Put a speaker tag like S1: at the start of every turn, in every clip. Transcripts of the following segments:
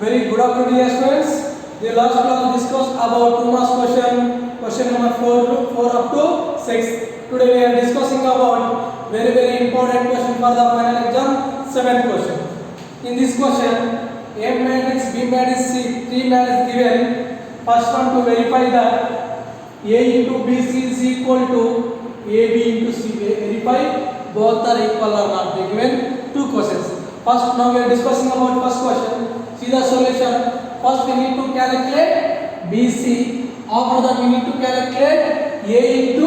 S1: Very good afternoon, dear students. The last class discussed about 2 marks question number 4 up to 6. Today we are discussing about very important question for the final exam, 7th question. In this question, A matrix, B matrix, C, 3 matrix given. First one to verify that A into BC is equal to AB into C. Verify both are equal or not. They given 2 questions. First, now we are discussing about first question. See the solution. First we need to calculate BC. After that we need to calculate A into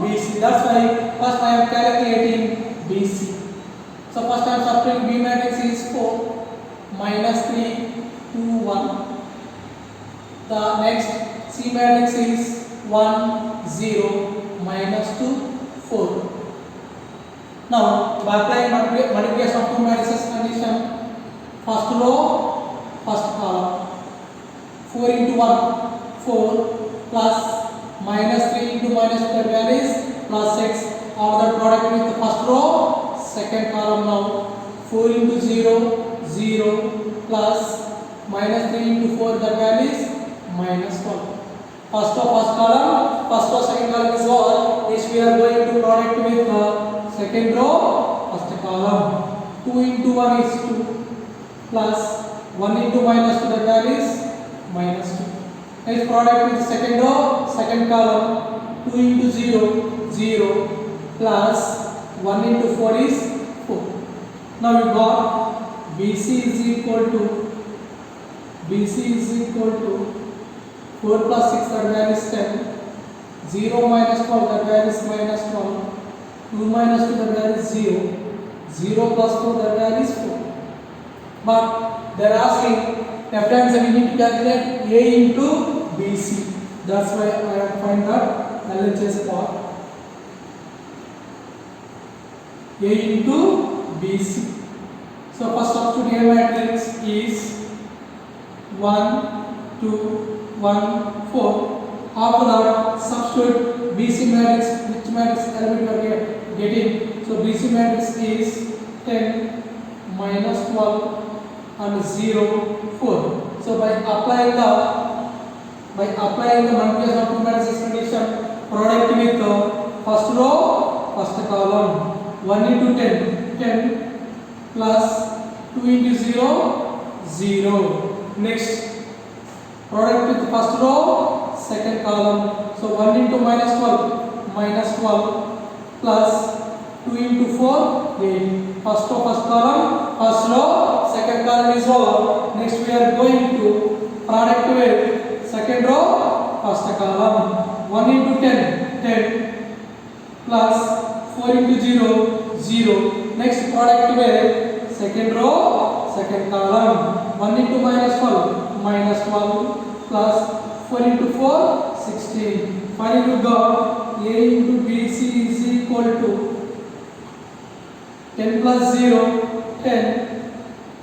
S1: BC. That's why first I am calculating BC. So first I am subtracting B matrix is 4 minus 3 2 1. The next C matrix is 1 0 minus 2 4. Now by applying multiplication of two matrices condition, first row first column, 4 into 1 4 plus minus 3 into minus 2 that varies plus 6. After the product with the first row, second column now, 4 into 0 0 plus minus 3 into 4 that varies minus 1. First row first column, first row second column is all. Yes, we are going to product with the second row first column. 2 into 1 is 2 plus 1 into minus 2 that varies minus 2. Next product with second row second column, 2 into 0 0 plus 1 into 4 is 4. Now we got BC is equal to 4 plus 6 that varies 10, 0 minus 12 that varies minus 12, 2 minus 2 that varies 0, 0 plus 4 that varies 4. But they are asking left hand side we need to calculate A into BC. That's why I have find that LHS part. A into BC. So first substitute A matrix is 1 2 1 4. After that substitute BC matrix, which matrix element we are getting. So BC matrix is 10 minus 12 and 0 4. So by applying the multiplication of two matrices condition, product with first row first column, 1 into 10 plus 2 into 0 0. Next product with first row second column, so 1 into minus 12 plus 2 into 4 8. First row first column, first row second column is over. Next we are going to product with second row first column, 1 into 10 plus 4 into 0 0. Next product with second row second column, 1 into minus 12 plus 4 into 4 16. Finally we got A into BC is equal to 10 plus 0 10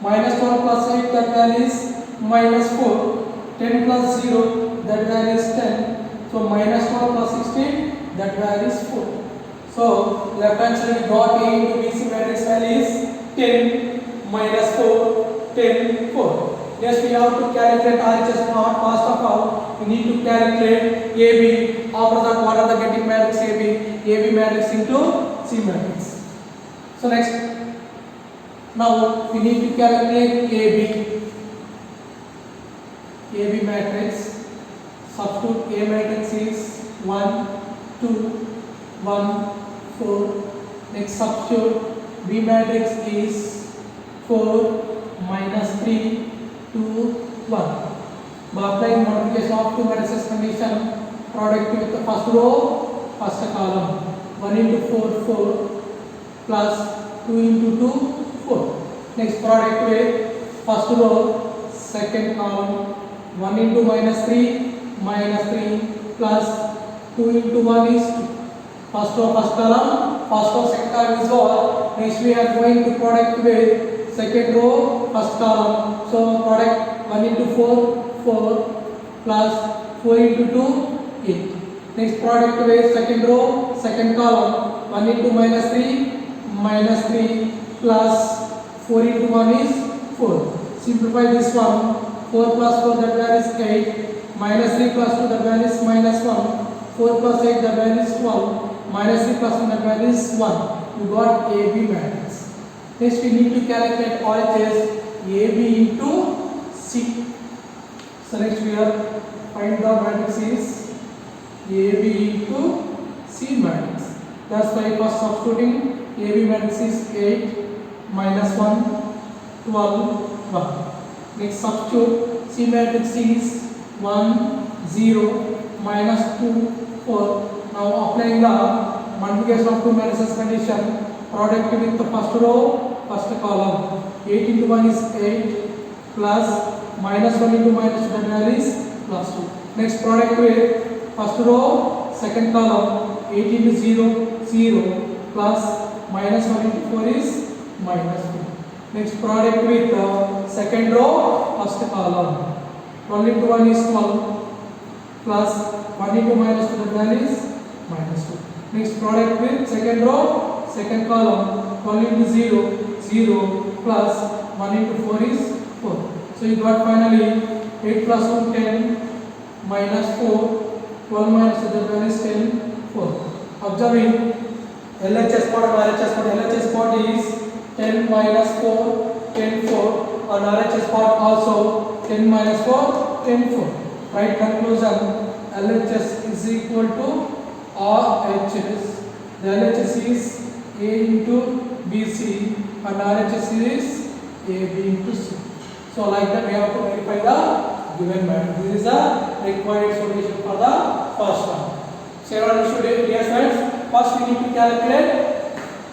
S1: minus 1 plus 8 that varies minus 4, 10 plus 0 that varies 10, so minus 1 plus 16 that varies 4. So left hand side we got A into BC matrix value is 10 minus 4 10 4. Yes, we have to calculate RHS part. First of all we need to calculate AB. After that what are the getting matrix AB matrix into C matrix. So next, now we need to calculate AB matrix. Substitute A matrix is 1 2 1 4. Next substitute B matrix is 4 minus 3 2 1. By applying multiplication of two matrices condition, product with the first row first column, 1 into 4 4 plus 2 into 2 4. Next product with first row second column, 1 into minus 3 plus 2 into 1 is 2. First row first row second column is all. Next we are going to product with second row first column, so product 1 into 4 plus 4 into 2 8. Next product with second row second column, 1 into minus 3 plus 4 into 1 is 4. Simplify this one. 4 plus 4 that value is 8, minus 3 plus 2 that value is minus 1, 4 plus 8 that value is 12, minus 3 plus 1 that value is 1. You got AB matrix. Next we need to calculate RHS AB into C. So next we are find the matrix is AB into C matrix. That's why first substituting AB matrix is 8, minus 1, 12, 1. Next substitute C matrix is 1, 0, minus 2, 4. Now applying the multiplication of two matrices condition, product with the first row, first column. 8 into 1 is 8, plus minus 1 into minus 2 that value is plus 2. Next product with first row, second column. 8 into 0, 0, plus minus 1 into 4 is minus 2. Next product with the second row, first column. 12 into 1 is 12, plus 1 into minus 2 that value is minus 2. Next product with second row, second column. 12 into 0, 0, plus 1 into 4 is 4. So you got finally 8 plus 1 10, minus 4, 12 minus 2 that value is 10, 4. Observing LHS part and RHS part. LHS part is 10 minus 4, 10, 4, and RHS part also 10 minus 4, 10, 4. Right conclusion, LHS is equal to RHS. The LHS is A into BC and RHS is AB into C. So like that we have to verify the given matrix. This is the required solution for the first one. So you understood it, dear friends. First we need to calculate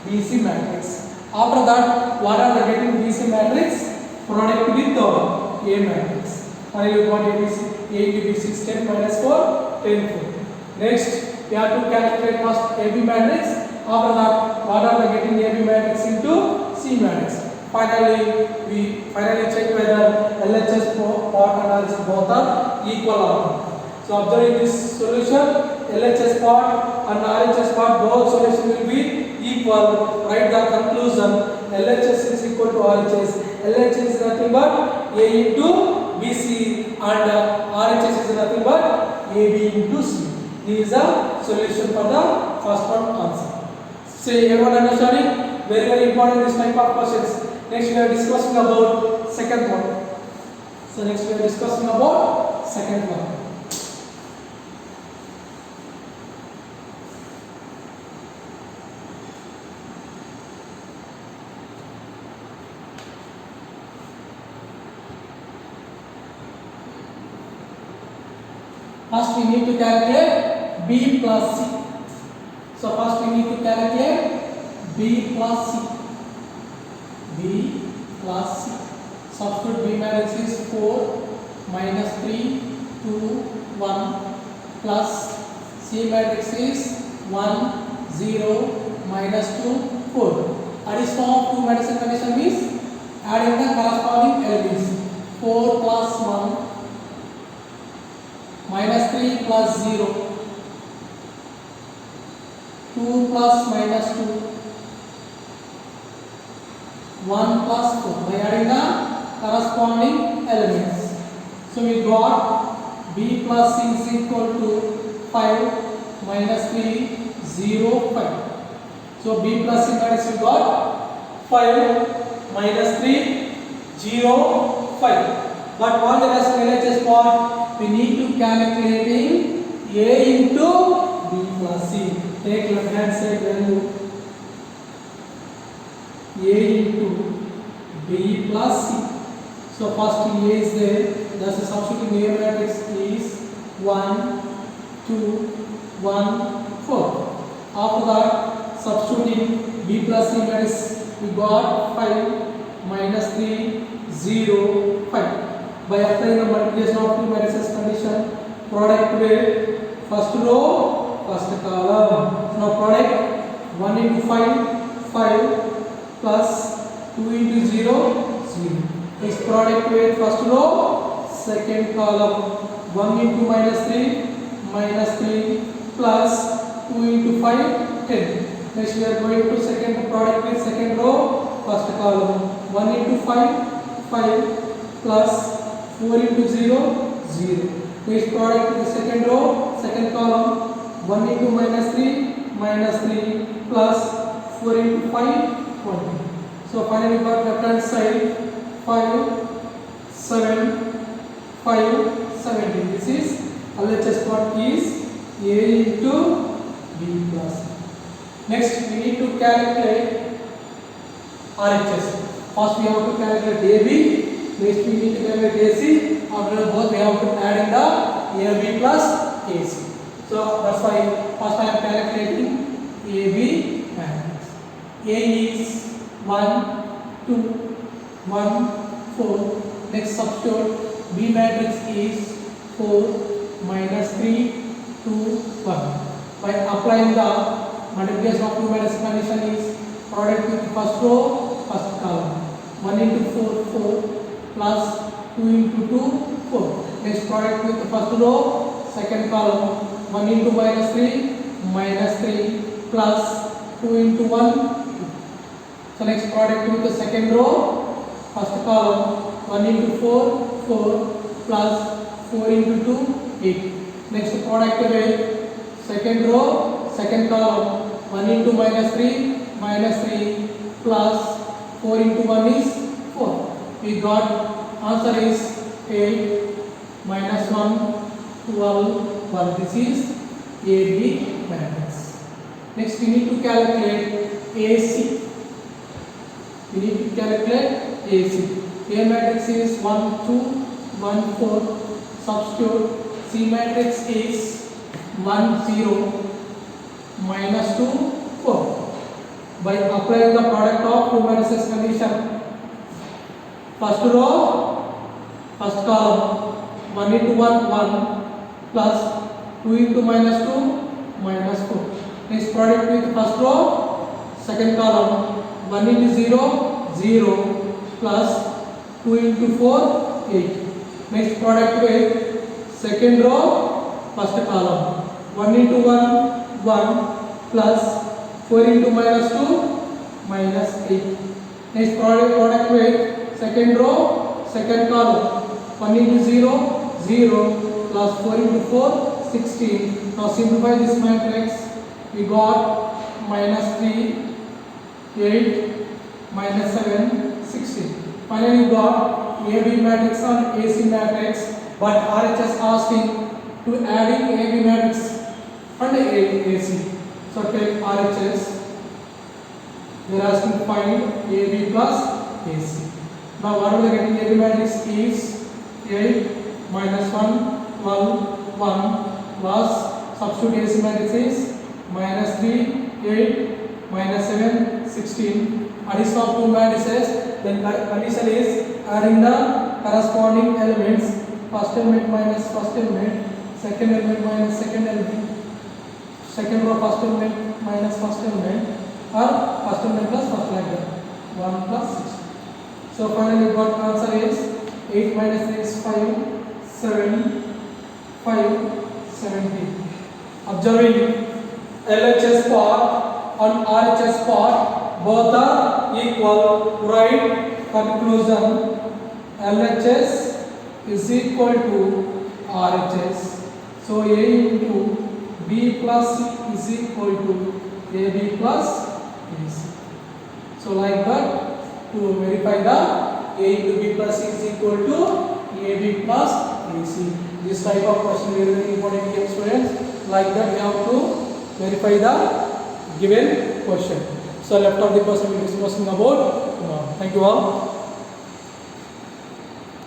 S1: BC matrix. After that, what are the getting BC matrix? Product with the A matrix. And you got ABC, A into B 6, 10 minus 4, 10, 4. Next, we have to calculate first AB matrix. After that, what are the getting AB matrix into C matrix. Finally, we check whether LHS part and RHS both are equal or not. So observing this solution, LHS part and RHS part both solution will be equal. Write the conclusion. LHS is equal to RHS. LHS is nothing but A into BC and RHS is nothing but AB into C. This is the solution for the first one answer. Say everyone understanding? Very very important this type of questions. Next we are discussing about second one. So next we are discussing about second one. First we need to calculate B plus C. So first we need to calculate B plus C. B plus C. Substitute B matrix is 4 minus 3 2 1 plus C matrix is 1 0 minus 2 4. Addition of two matrices condition means adding the corresponding elements. 4 plus 1 minus 3 plus 0, 2 plus minus 2, 1 plus 4 by adding the corresponding elements. So we got B plus C is equal to 5 minus 3, 0, 5. So B plus C matrix we got 5 minus 3, 0, 5. But what the rest LHS part, we need to calculating A into B plus C. Take left hand side value A into B plus C. So first A is there. Thus substituting A matrix is 1, 2, 1, 4. After that substituting B plus C matrix we got 5 minus 3, 0, 5. By applying the multiplication of two matrices condition, product with first row, first column. Now product 1 into 5, 5 plus 2 into 0, 0. Next product with first row, second column. 1 into minus 3 plus 2 into 5, 10. Next we are going to second product with second row, first column. 1 into 5, 5 plus 4 into 0, 0. Next product to the second row, second column, 1 into minus 3 plus 4 into 5, 20. So finally we got left hand side 5, 7, 5, 17. This is LHS part is A into B plus. Next we need to calculate RHS. First we have to calculate AB, next we need to calculate AC. After both we have to add in the AB plus AC. So that's why first I am calculating AB matrix. A is 1, 2, 1, 4. Next substitute B matrix is 4, minus 3, 2, 1. By applying the multiplication of 2 minus condition is product with first row, first column. 1 into 4, 4 plus 2 into 2, 4. Next product with the first row, second column. 1 into minus 3 plus 2 into 1, 2. So next product with the second row, first column. 1 into 4, 4 plus 4 into 2, 8. Next product with second row, second column. 1 into minus 3 plus 4 into 1 is 4. We got answer is 8 minus 1, 12, 1. This is AB matrix. Next we need to calculate AC. We need to calculate AC. A matrix is 1, 2, 1, 4. Substitute. C matrix is 1, 0, minus 2, 4. By applying the product of 2 matrices condition, first row, first column, 1 into 1, 1 plus 2 into minus 2, minus 4. Next product with first row, second column, 1 into 0, 0 plus 2 into 4, 8. Next product with second row, first column, 1 into 1, 1 plus 4 into minus 2, minus 8. Next product with second row, second column, 1 into 0, 0 plus 4 into 4, 16. Now simplify this matrix. We got minus 3, 8, minus 7, 16. Finally we got AB matrix and AC matrix, but RHS asking to adding AB matrix and AC. So take RHS. They are asking to find AB plus AC. Now what we are getting AB matrix is 8 minus 1, 12, 1 plus substitute AC matrix is minus 3, 8, minus 7, 16. Addition of 2 matrices, then condition is adding the corresponding elements. First element minus first element, second element minus second element, second row first element minus first element, or first element plus first element, 1 plus 6. So finally we got answer is 8 minus 3 is 5, 7, 5, 17. Observing LHS part and RHS part, both are equal. Write conclusion. LHS is equal to RHS. So A into B plus C is equal to AB plus AC. So like that, to verify the A into B plus C is equal to AB plus AC. This type of question is very important here, students. Like that, we have to verify the given question. So left of the question we will be discussing about. Thank you all.